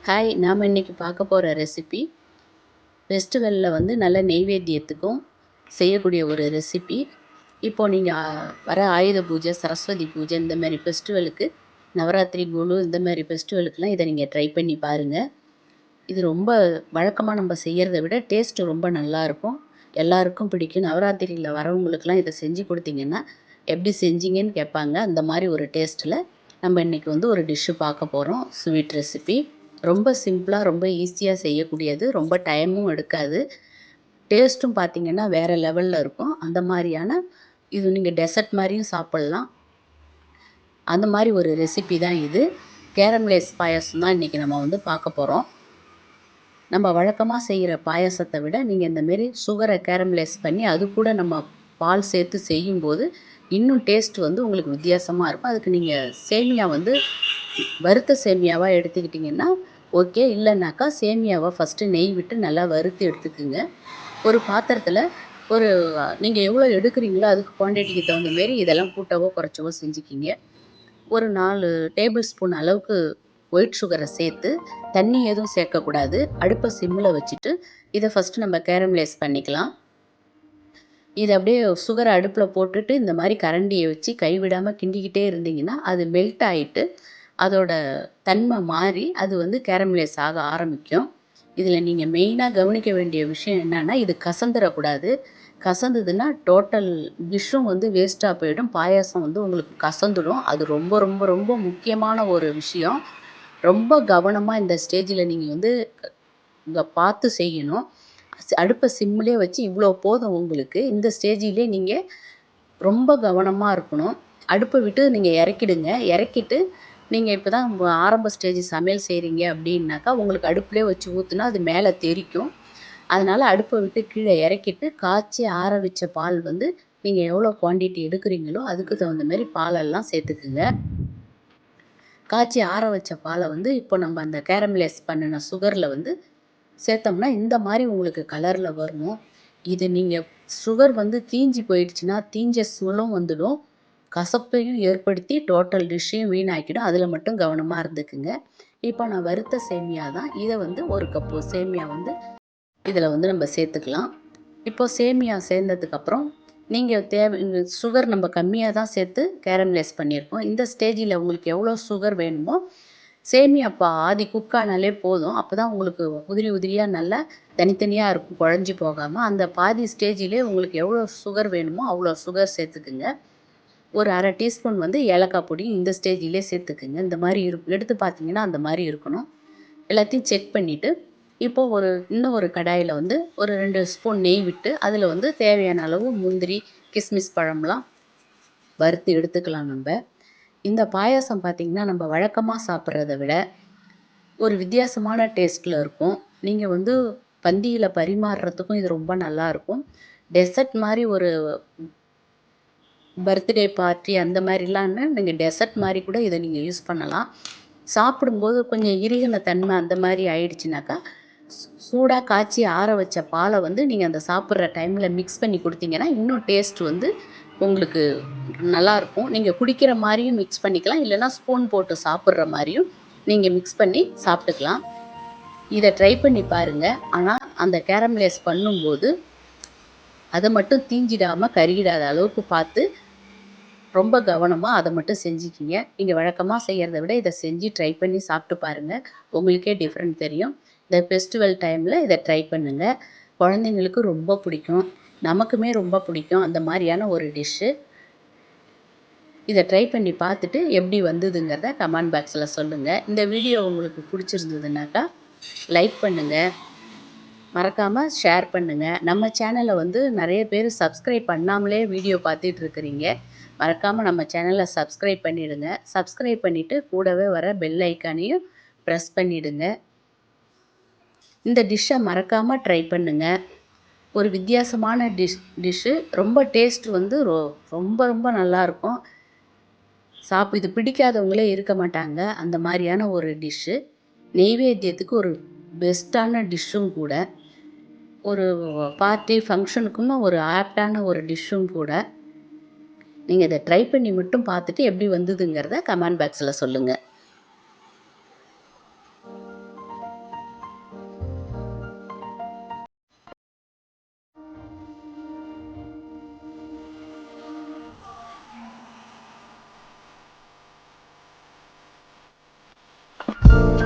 Hi, நாம் இன்னைக்கு பார்க்க போகிற ரெசிபி ஃபெஸ்டிவலில் வந்து நல்ல நெய்வேத்தியத்துக்கும் செய்யக்கூடிய ஒரு ரெசிபி. இப்போது நீங்கள் வர ஆயுத பூஜை, சரஸ்வதி பூஜை இந்த மாதிரி ஃபெஸ்டிவலுக்கு, நவராத்திரி, குழு இந்த மாதிரி ஃபெஸ்டிவலுக்கெலாம் இதை நீங்கள் ட்ரை பண்ணி பாருங்கள். இது ரொம்ப வழக்கமாக நம்ம செய்கிறத விட டேஸ்ட்டு ரொம்ப நல்லாயிருக்கும், எல்லாருக்கும் பிடிக்கும். நவராத்திரியில் வரவங்களுக்கெல்லாம் இதை செஞ்சு கொடுத்தீங்கன்னா எப்படி செஞ்சீங்கன்னு கேட்பாங்க. அந்த மாதிரி ஒரு டேஸ்ட்டில் நம்ம இன்றைக்கி வந்து ஒரு டிஷ்ஷு பார்க்க போகிறோம். ஸ்வீட் ரெசிபி ரொம்ப சிம்பிளாக, ரொம்ப ஈஸியாக செய்யக்கூடியது, ரொம்ப டைமும் எடுக்காது. டேஸ்ட்டும் பார்த்திங்கன்னா வேறு லெவலில் இருக்கும். அந்த மாதிரியான இது நீங்கள் டெசர்ட் மாதிரியும் சாப்பிட்லாம். அந்த மாதிரி ஒரு ரெசிபி தான் இது. கேரம்லேஸ் பாயாசம் தான் இன்றைக்கி நம்ம வந்து பார்க்க போகிறோம். நம்ம வழக்கமாக செய்கிற பாயாசத்தை விட நீங்கள் இந்தமாரி சுகரை கேரம்லேஸ் பண்ணி அது கூட நம்ம பால் சேர்த்து செய்யும்போது இன்னும் டேஸ்ட் வந்து உங்களுக்கு வித்தியாசமாக இருக்கும். அதுக்கு நீங்கள் சேமியா வந்து வறுத்த சேமியாவாக எடுத்துக்கிட்டிங்கன்னா ஓகே. இல்லைனாக்கா சேமியாவை ஃபஸ்ட்டு நெய் விட்டு நல்லா வறுத்து எடுத்துக்குங்க. ஒரு பாத்திரத்தில் ஒரு நீங்கள் எவ்வளோ எடுக்கிறீங்களோ அதுக்கு குவான்டிட்டிக்கு தகுந்த மாரி இதெல்லாம் கூட்டவோ குறைச்சவோ செஞ்சுக்கிங்க. ஒரு 4 டேபிள் ஸ்பூன் அளவுக்கு ஒயிட் சுகரை சேர்த்து, தண்ணி எதுவும் சேர்க்கக்கூடாது. அடுப்பை சிம்மில் வச்சுட்டு இதை ஃபஸ்ட்டு நம்ம கேரம்லேஸ் பண்ணிக்கலாம். இதை அப்படியே சுகரை அடுப்பில் போட்டுட்டு இந்த மாதிரி கரண்டியை வச்சு கைவிடாமல் கிண்டிக்கிட்டே இருந்தீங்கன்னா அது மெல்ட் ஆகிட்டு அதோட தன்மை மாறி அது வந்து கேரம்லேஸ் ஆக ஆரம்பிக்கும். இதில் நீங்கள் மெயினாக கவனிக்க வேண்டிய விஷயம் என்னென்னா, இது கசந்துடக்கூடாது. கசந்ததுன்னா டோட்டல் டிஷ்ஷும் வந்து வேஸ்ட்டாக போயிடும். பாயாசம் வந்து உங்களுக்கு கசந்துடும். அது ரொம்ப ரொம்ப ரொம்ப முக்கியமான ஒரு விஷயம். ரொம்ப கவனமாக இந்த ஸ்டேஜில் நீங்கள் வந்து பார்த்து செய்யணும். அடுப்பை சிம்மிலே வச்சு இவ்வளோ போதும் உங்களுக்கு. இந்த ஸ்டேஜிலே நீங்கள் ரொம்ப கவனமாக இருக்கணும். அடுப்பை விட்டு நீங்கள் இறக்கிடுங்க. இறக்கிட்டு நீங்கள் இப்போ தான் ஆரம்ப ஸ்டேஜ் சமையல் செய்கிறீங்க அப்படின்னாக்கா உங்களுக்கு அடுப்புலேயே வச்சு ஊற்றுனா அது மேலே தெறிக்கும். அதனால் அடுப்பை விட்டு கீழே இறக்கிட்டு காய்ச்சி ஆற வச்ச பால் வந்து நீங்கள் எவ்வளோ குவான்டிட்டி எடுக்கிறீங்களோ அதுக்கு தகுந்த மாதிரி பாலெல்லாம் சேர்த்துக்குங்க. காய்ச்சி ஆற வச்ச பாலை வந்து இப்போ நம்ம அந்த கேரமலைஸ் பண்ணின சுகரில் வந்து சேர்த்தோம்னா இந்த மாதிரி உங்களுக்கு கலரில் வரணும். இது நீங்கள் சுகர் வந்து தீஞ்சு போயிடுச்சுன்னா தீஞ்ச சுளும் வந்துடும், கசப்பையும் ஏற்படுத்தி டோட்டல் டிஷ்ஷையும் வீணாக்கிடும். அதில் மட்டும் கவனமாக இருந்துக்குங்க. இப்போ நான் வறுத்த சேமியா தான். இதை வந்து 1 கப்பு சேமியா வந்து இதில் வந்து நம்ம சேர்த்துக்கலாம். இப்போது சேமியா சேர்ந்ததுக்கப்புறம் நீங்கள் சுகர் நம்ம கம்மியாக தான் சேர்த்து கேரமலைஸ் பண்ணியிருக்கோம். இந்த ஸ்டேஜில் உங்களுக்கு எவ்வளோ சுகர் வேணுமோ சேமியா பாதி குக் ஆனாலே போதும். அப்போ தான் உங்களுக்கு உதிரி உதிரியாக நல்லா தனித்தனியாக இருக்கும், குழஞ்சி போகாமல். அந்த பாதி ஸ்டேஜிலே உங்களுக்கு எவ்வளோ சுகர் வேணுமோ அவ்வளோ சுகர் சேர்த்துக்குங்க. ஒரு 1/2 டீஸ்பூன் வந்து ஏலக்காய் பொடி இந்த ஸ்டேஜிலே சேர்த்துக்குங்க. இந்த மாதிரி எடுத்து பார்த்தீங்கன்னா அந்த மாதிரி இருக்கணும். எல்லாத்தையும் செக் பண்ணிவிட்டு இப்போது இன்னும் ஒரு கடாயில் வந்து ஒரு 2 ஸ்பூன் நெய் விட்டு அதில் வந்து தேவையான அளவு முந்திரி, கிஸ்மிஸ் பழம்லாம் வறுத்து எடுத்துக்கலாம் நம்ம. இந்த பாயாசம் பார்த்திங்கன்னா நம்ம வழக்கமாக சாப்பிட்றத விட ஒரு வித்தியாசமான டேஸ்ட்டில் இருக்கும். நீங்கள் வந்து பந்தியில் பரிமாறுறதுக்கும் இது ரொம்ப நல்லாயிருக்கும். டெசர்ட் மாதிரி ஒரு பர்த்டே பார்ட்டி அந்த மாதிரிலாம்னா நீங்கள் டெசர்ட் மாதிரி கூட இதை நீங்கள் யூஸ் பண்ணலாம். சாப்பிடும்போது கொஞ்சம் இறுகின தன்மை அந்த மாதிரி ஆயிடுச்சுனாக்கா சூடாக காய்ச்சி ஆற வச்ச பாலை வந்து நீங்கள் அந்த சாப்பிட்ற டைமில் மிக்ஸ் பண்ணி கொடுத்தீங்கன்னா இன்னும் டேஸ்ட் வந்து உங்களுக்கு நல்லாயிருக்கும். நீங்கள் குடிக்கிற மாதிரியும் மிக்ஸ் பண்ணிக்கலாம், இல்லைன்னா ஸ்பூன் போட்டு சாப்பிட்ற மாதிரியும் நீங்கள் மிக்ஸ் பண்ணி சாப்பிட்டுக்கலாம். இதை ட்ரை பண்ணி பாருங்கள். ஆனால் அந்த கேரமலைஸ் பண்ணும்போது அதை மட்டும் தீஞ்சிடாமல் கருகிடாத அளவுக்கு பார்த்து ரொம்ப கவனமாக அதை மட்டும் செஞ்சுக்கிங்க. நீங்கள் வழக்கமாக செய்கிறத விட இதை செஞ்சு ட்ரை பண்ணி சாப்பிட்டு பாருங்கள். உங்களுக்கே டிஃப்ரெண்ட் தெரியும். இந்த ஃபெஸ்டிவல் டைமில் இதை ட்ரை பண்ணுங்கள். குழந்தைங்களுக்கு ரொம்ப பிடிக்கும், நமக்குமே ரொம்ப பிடிக்கும் அந்த மாதிரியான ஒரு டிஷ்ஷு. இதை ட்ரை பண்ணி பார்த்துட்டு எப்படி வந்ததுங்கிறத கமெண்ட் பாக்ஸில் சொல்லுங்கள். இந்த வீடியோ உங்களுக்கு பிடிச்சிருந்ததுனாக்கா லைக் பண்ணுங்கள், மறக்காமல் ஷேர் பண்ணுங்கள். நம்ம சேனலை வந்து நிறைய பேர் சப்ஸ்கிரைப் பண்ணாமலே வீடியோ பார்த்துட்ருக்குறீங்க. மறக்காமல் நம்ம சேனலை சப்ஸ்கிரைப் பண்ணிவிடுங்க. சப்ஸ்கிரைப் பண்ணிவிட்டு கூடவே வர பெல் ஐக்கானையும் ப்ரெஸ் பண்ணிவிடுங்க. இந்த டிஷ்ஷை மறக்காமல் ட்ரை பண்ணுங்கள். ஒரு வித்தியாசமான டிஷ்ஷு, ரொம்ப டேஸ்ட் வந்து ரொம்ப ரொம்ப நல்லாயிருக்கும். இது பிடிக்காதவங்களே இருக்க மாட்டாங்க. அந்த மாதிரியான ஒரு டிஷ்ஷு. நெய்வேத்தியத்துக்கு ஒரு பெஸ்ட்டான டிஷ்ஷும் கூட. ஒரு பார்ட்டி ஃபங்க்ஷனுக்குன்னு ஒரு ஆப்டான ஒரு டிஷ்ஷும் கூட. நீங்கள் இதை ட்ரை பண்ணி மட்டும் பார்த்துட்டு எப்படி வந்ததுங்கிறத கமெண்ட் பாக்ஸில் சொல்லுங்கள்.